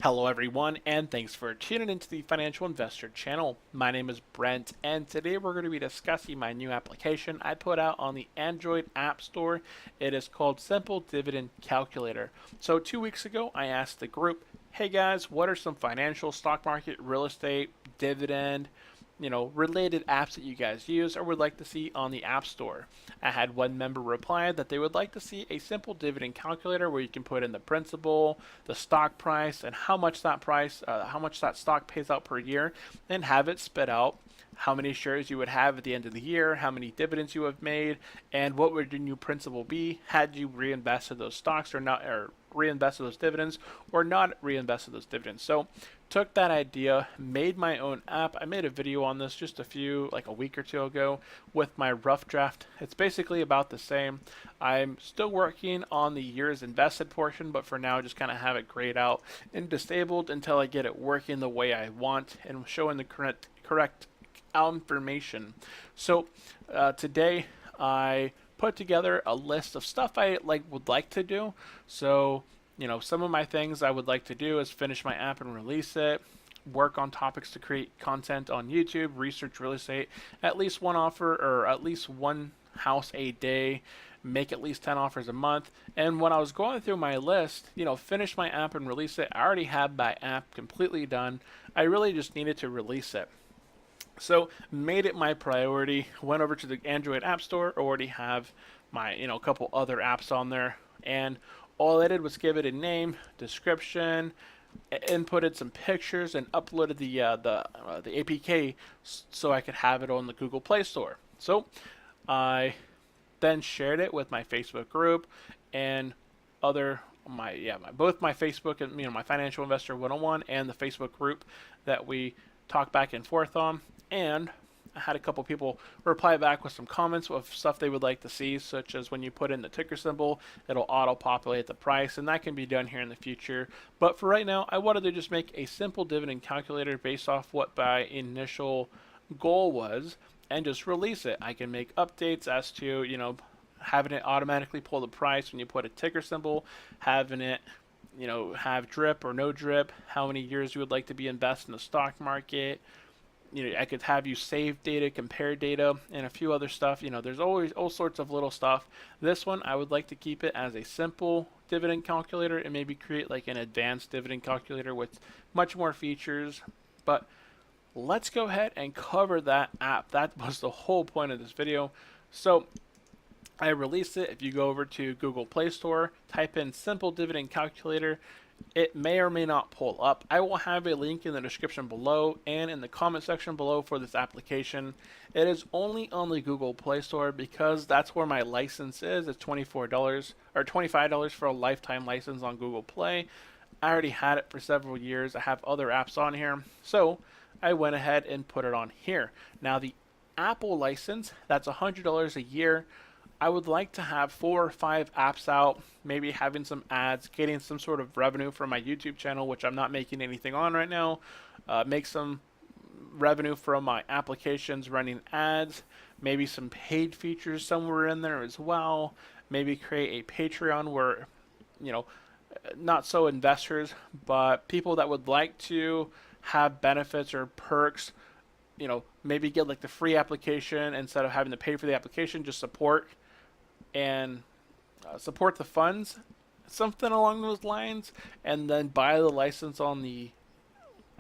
Hello everyone, and thanks for tuning into the Financial Investor channel. My name is Brent, and today we're going to be discussing my new application I put out on the Android App Store. It is called Simple Dividend Calculator. So 2 weeks ago, I asked the group, hey guys, what are some financial, stock market, real estate, dividend, related apps that you guys use or would like to see on the App Store? I had one member reply that they would like to see a simple dividend calculator where you can put in the principal, the stock price, and how much that stock pays out per year, and have it spit out how many shares you would have at the end of the year, how many dividends you have made, and what would your new principal be had you reinvested those stocks or not, or reinvested those dividends or not reinvested those dividends. So took that idea, made my own app. I made a video on this just like a week or two ago with my rough draft. It's basically about the same. I'm still working on the years invested portion, but for now just kind of have it grayed out and disabled until I get it working the way I want and showing the correct information. So today I put together a list of stuff I would like to do. So some of my things I would like to do is finish my app and release it, work on topics to create content on YouTube, research real estate, at least one offer or at least one house a day, make at least 10 offers a month. And when I was going through my list, finish my app and release it, I already had my app completely done. I really just needed to release it. So made it my priority, went over to the Android App Store, already have my, couple other apps on there, and all I did was give it a name, description, inputted some pictures, and uploaded the APK so I could have it on the Google Play Store. So I then shared it with my Facebook group and both my Facebook and my Financial Investor 101 and the Facebook group that we talk back and forth on. And I had a couple people reply back with some comments of stuff they would like to see, such as when you put in the ticker symbol, it'll auto-populate the price, and that can be done here in the future. But for right now, I wanted to just make a simple dividend calculator based off what my initial goal was, and just release it. I can make updates as to, having it automatically pull the price when you put a ticker symbol, having it have drip or no drip, how many years you would like to be invested in the stock market. I could have you save data, compare data, and a few other stuff. There's always all sorts of little stuff. This one, I would like to keep it as a simple dividend calculator and maybe create like an advanced dividend calculator with much more features. But let's go ahead and cover that app. That was the whole point of this video. So I released it. If you go over to Google Play Store, type in Simple Dividend Calculator, it may or may not pull up. I will have a link in the description below and in the comment section below for this application. It is only on the Google Play Store because that's where my license is. It's $24 or $25 for a lifetime license on Google Play. I already had it for several years. I have other apps on here, so I went ahead and put it on here. Now the Apple license, that's $100 a year. I would like to have 4 or 5 apps out, maybe having some ads, getting some sort of revenue from my YouTube channel, which I'm not making anything on right now. Make some revenue from my applications running ads, maybe some paid features somewhere in there as well. Maybe create a Patreon where, not so investors, but people that would like to have benefits or perks, maybe get like the free application instead of having to pay for the application, just support the funds, something along those lines, and then buy the license on the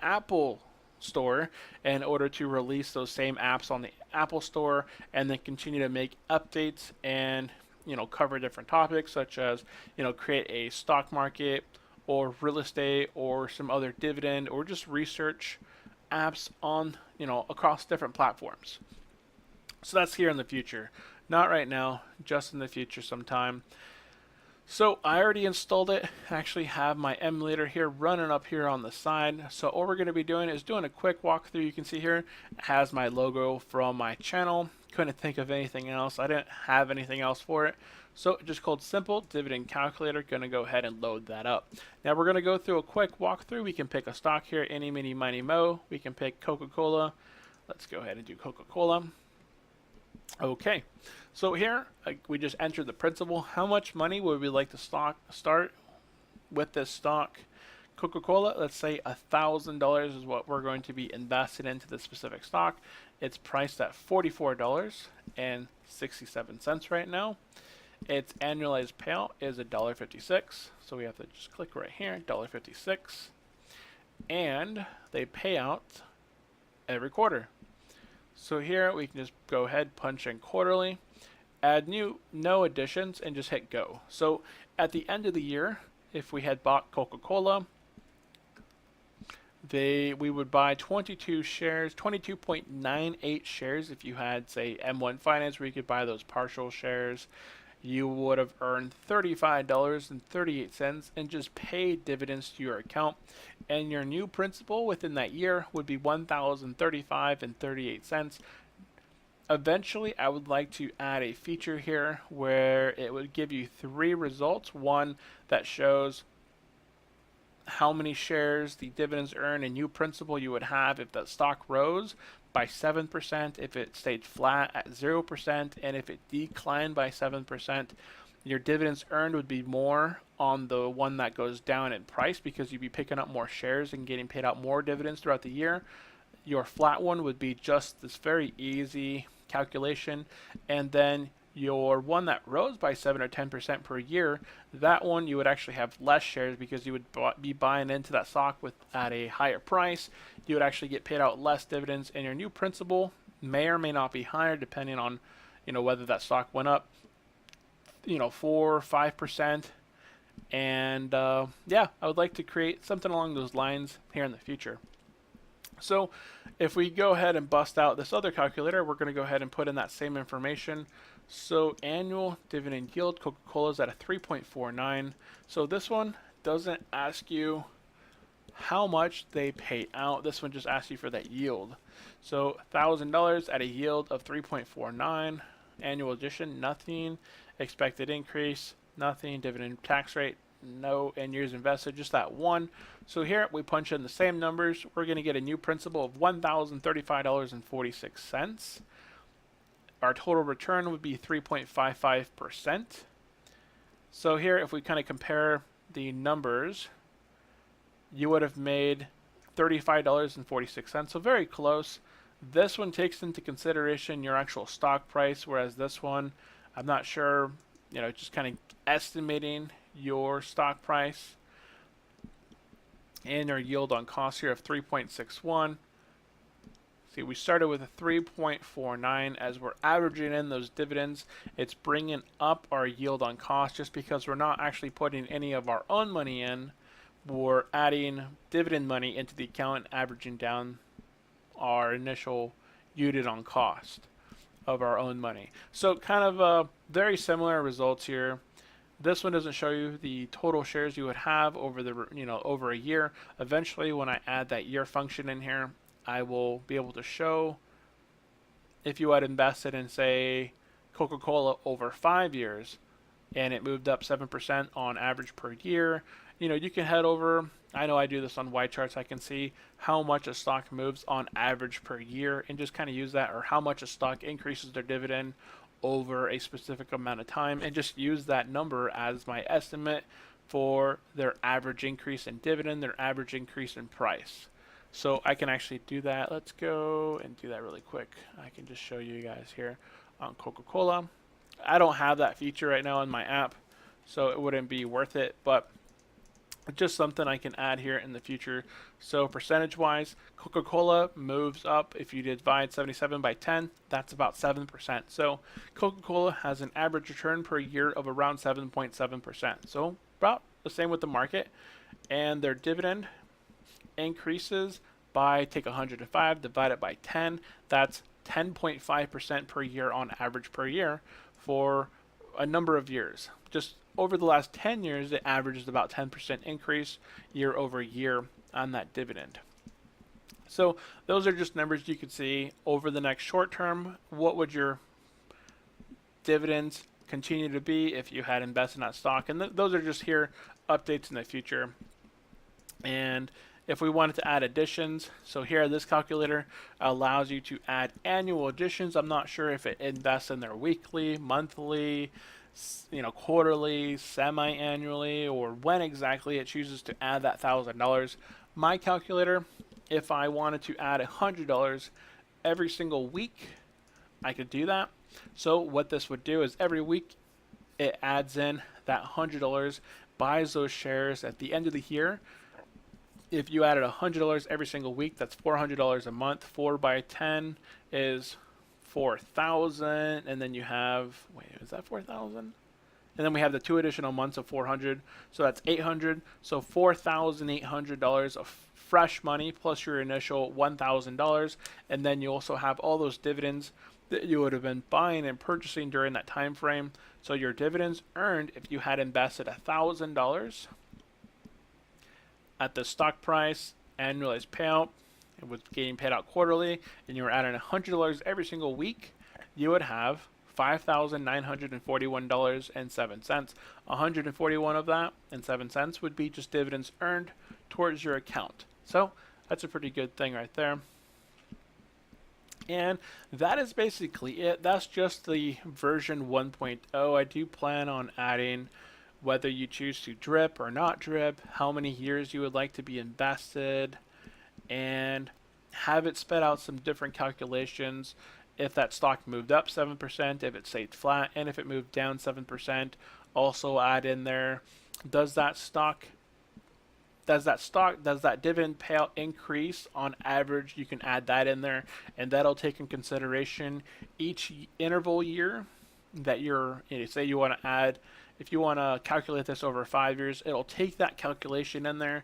Apple Store in order to release those same apps on the Apple Store, and then continue to make updates and cover different topics such as create a stock market or real estate or some other dividend or just research apps on across different platforms. So that's here in the future. Not right now, just in the future sometime. So I already installed it. I actually have my emulator here running up here on the side. So all we're going to be doing is doing a quick walkthrough. You can see here it has my logo from my channel. Couldn't think of anything else. I didn't have anything else for it. So just called Simple Dividend Calculator. Going to go ahead and load that up. Now we're going to go through a quick walkthrough. We can pick a stock here, any, mini, miny, mo. We can pick Coca-Cola. Let's go ahead and do Coca-Cola. Okay, so here we just entered the principal. How much money would we like to start with this stock? Coca-Cola, let's say $1,000 is what we're going to be invested into the specific stock. It's priced at $44.67 right now. Its annualized payout is $1.56. So we have to just click right here, $1.56. And they pay out every quarter. So here we can just go ahead, punch in quarterly, add no additions, and just hit go. So at the end of the year, if we had bought Coca-Cola, we would buy 22 shares, 22.98 shares. If you had, say, M1 Finance, where you could buy those partial shares, you would have earned $35.38 and just paid dividends to your account. And your new principal within that year would be $1,035.38. Eventually, I would like to add a feature here where it would give you 3 results. One that shows how many shares the dividends earn and new principal you would have if the stock rose by 7%, if it stayed flat at 0%, and if it declined by 7%, your dividends earned would be more on the one that goes down in price because you'd be picking up more shares and getting paid out more dividends throughout the year. Your flat one would be just this very easy calculation, and then your one that rose by 7 or 10% per year, that one you would actually have less shares because you would be buying into that stock at a higher price. You would actually get paid out less dividends, and your new principal may or may not be higher depending on, whether that stock went up, 4 or 5%. And yeah, I would like to create something along those lines here in the future. So if we go ahead and bust out this other calculator, we're going to go ahead and put in that same information. So annual dividend yield, Coca-Cola is at a 3.49. So this one doesn't ask you how much they pay out. This one just asks you for that yield. So $1,000 at a yield of 3.49. Annual addition, nothing. Expected increase, nothing. Dividend tax rate, no. And years invested, just that one. So here we punch in the same numbers. We're going to get a new principal of $1,035.46. Our total return would be 3.55%. So here, if we kind of compare the numbers, you would have made $35.46. So very close. This one takes into consideration your actual stock price, whereas this one, I'm not sure, just kind of estimating your stock price. And our yield on cost here of 3.61. See, we started with a 3.49. As we're averaging in those dividends, it's bringing up our yield on cost just because we're not actually putting any of our own money in. We're adding dividend money into the account and averaging down our initial yield on cost of our own money. So kind of very similar results here. This one doesn't show you the total shares you would have over the over a year. Eventually, when I add that year function in here, I will be able to show if you had invested in, say, Coca-Cola over 5 years and it moved up 7% on average per year. You can head over, I know I do this on Y charts, I can see how much a stock moves on average per year and just kind of use that, or how much a stock increases their dividend over a specific amount of time, and just use that number as my estimate for their average increase in dividend, their average increase in price. So I can actually do that. Let's go and do that really quick. I can just show you guys here on Coca-Cola. I don't have that feature right now in my app, so it wouldn't be worth it, but just something I can add here in the future. So percentage-wise, Coca-Cola moves up. If you divide 77 by 10, that's about 7%. So Coca-Cola has an average return per year of around 7.7%. So about the same with the market. And their dividend increases by, take 105, divide it by 10. That's 10.5% per year on average per year for a number of years. Just over the last 10 years, it averages about 10% increase year over year on that dividend. So those are just numbers you could see over the next short term. What would your dividends continue to be if you had invested in that stock? And those are just here updates in the future. And if we wanted to add additions, so here this calculator allows you to add annual additions. I'm not sure if it invests in their weekly, monthly, quarterly, semi-annually, or when exactly it chooses to add that $1,000. My calculator, if I wanted to add $100 every single week, I could do that. So what this would do is every week it adds in that $100, buys those shares at the end of the year. If you added $100 every single week, that's $400 a month. 4 by 10 is 4,000, and then you have, wait, is that 4,000? And then we have the 2 additional months of 400, so that's 800. So $4,800 of fresh money plus your initial $1,000, and then you also have all those dividends that you would have been buying and purchasing during that time frame. So your dividends earned if you had invested $1,000 at the stock price, annualized payout, it was getting paid out quarterly, and you were adding $100 every single week, you would have $5,941.07. 141 of that and 7 cents would be just dividends earned towards your account. So that's a pretty good thing right there. And that is basically it. That's just the version 1.0. I do plan on adding whether you choose to drip or not drip, how many years you would like to be invested, and have it spit out some different calculations. If that stock moved up 7%, if it stayed flat, and if it moved down 7%, also add in there, does that dividend payout increase on average? You can add that in there, and that'll take in consideration each interval year that say you want to add. If you want to calculate this over 5 years, it'll take that calculation in there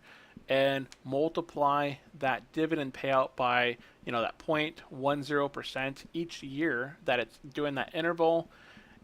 and multiply that dividend payout by that 0.10% each year that it's doing that interval,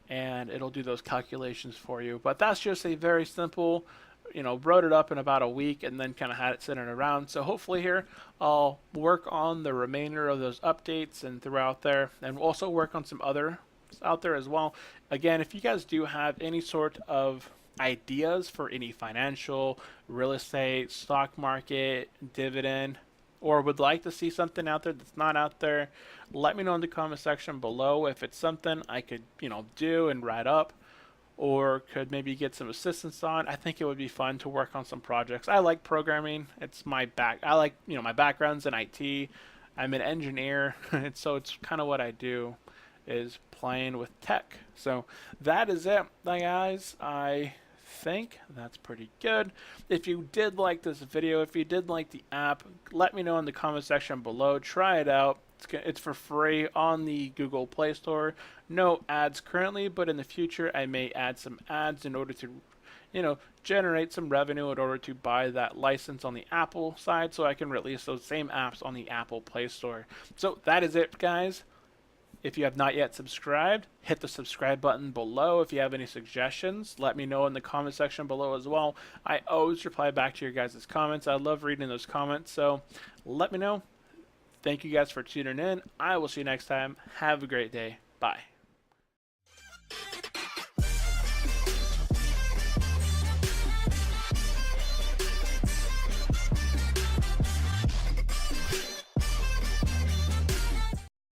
and it'll do those calculations for you. But that's just a very simple, wrote it up in about a week and then kind of had it sitting around. So hopefully here I'll work on the remainder of those updates and throughout there, and also work on some other out there as well. Again, if you guys do have any sort of ideas for any financial, real estate, stock market, dividend, or would like to see something out there that's not out there, let me know in the comment section below. If it's something I could do and write up, or could maybe get some assistance on, I think it would be fun to work on some projects. I like programming. It's my my background's in IT. I'm an engineer, and so it's kind of what I do, is playing with tech. So that is it, guys. I think that's pretty good. If you did like this video, if you did like the app, let me know in the comment section below. Try it out. It's for free on the Google Play Store. No ads currently, but in the future I may add some ads in order to generate some revenue in order to buy that license on the Apple side, so I can release those same apps on the Apple Play Store. So that is it, guys. If you have not yet subscribed, hit the subscribe button below. If you have any suggestions, let me know in the comment section below as well. I always reply back to your guys' comments. I love reading those comments, so let me know. Thank you guys for tuning in. I will see you next time. Have a great day. Bye.